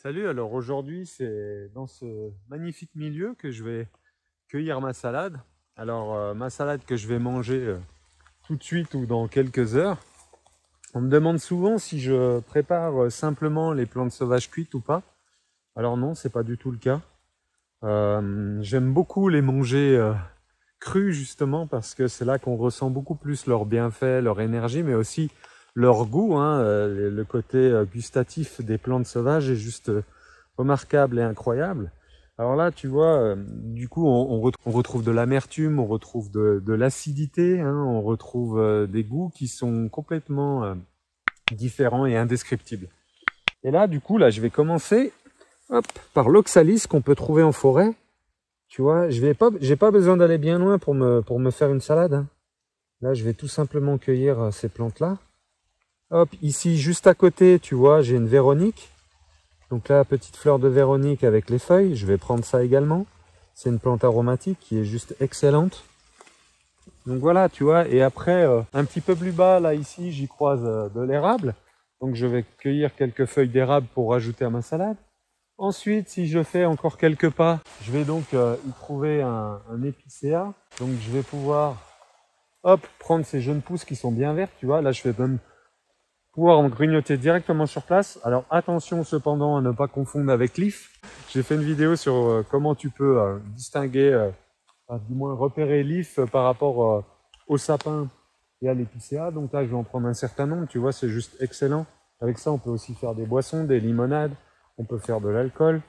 Salut, alors aujourd'hui c'est dans ce magnifique milieu que je vais cueillir ma salade. Alors ma salade que je vais manger tout de suite ou dans quelques heures. On me demande souvent si je prépare simplement les plantes sauvages cuites ou pas. Alors non, c'est pas du tout le cas. J'aime beaucoup les manger crues justement parce que c'est là qu'on ressent beaucoup plus leurs bienfaits, leur énergie, mais aussi leur goût, hein. Le côté gustatif des plantes sauvages est juste remarquable et incroyable. Alors là, tu vois, du coup, on retrouve de l'amertume, on retrouve de l'acidité, hein, on retrouve des goûts qui sont complètement différents et indescriptibles. Et là, du coup, là, je vais commencer hop, par l'oxalis qu'on peut trouver en forêt. Tu vois, j'ai pas besoin d'aller bien loin pour me faire une salade, hein. Là, je vais tout simplement cueillir ces plantes-là. Hop, ici, juste à côté, tu vois, j'ai une Véronique. Donc là, petite fleur de Véronique avec les feuilles, je vais prendre ça également. C'est une plante aromatique qui est juste excellente. Donc voilà, tu vois, et après, un petit peu plus bas, là, ici, j'y croise de l'érable. Donc je vais cueillir quelques feuilles d'érable pour rajouter à ma salade. Ensuite, si je fais encore quelques pas, je vais donc y trouver un épicéa. Donc je vais pouvoir, hop, prendre ces jeunes pousses qui sont bien vertes, tu vois. Là, je vais même pouvoir en grignoter directement sur place. Alors attention cependant à ne pas confondre avec l'if. J'ai fait une vidéo sur comment tu peux distinguer, du moins repérer l'if par rapport au sapin et à l'épicéa. Donc là, je vais en prendre un certain nombre, tu vois, c'est juste excellent. Avec ça, on peut aussi faire des boissons, des limonades, on peut faire de l'alcool.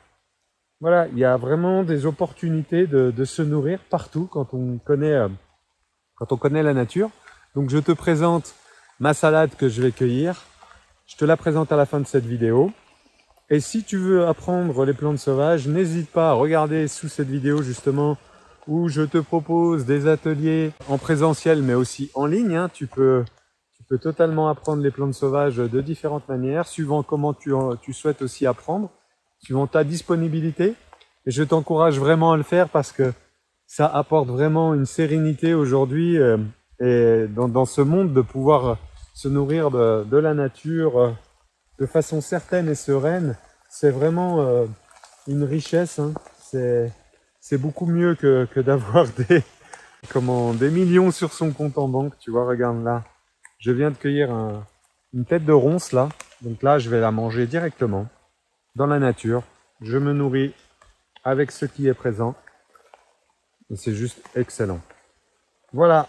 Voilà, il y a vraiment des opportunités de se nourrir partout quand on connaît la nature. Donc je te présente ma salade que je vais cueillir. Je te la présente à la fin de cette vidéo. Et si tu veux apprendre les plantes sauvages, n'hésite pas à regarder sous cette vidéo justement où je te propose des ateliers en présentiel mais aussi en ligne, hein. Tu peux totalement apprendre les plantes sauvages de différentes manières, suivant comment tu souhaites aussi apprendre, suivant ta disponibilité. Et je t'encourage vraiment à le faire parce que ça apporte vraiment une sérénité aujourd'hui et dans ce monde de pouvoir se nourrir de la nature de façon certaine et sereine. C'est vraiment une richesse, hein. C'est beaucoup mieux que d'avoir des millions sur son compte en banque. Tu vois, regarde là. Je viens de cueillir une tête de ronce là. Donc là, je vais la manger directement dans la nature. Je me nourris avec ce qui est présent. Et c'est juste excellent. Voilà.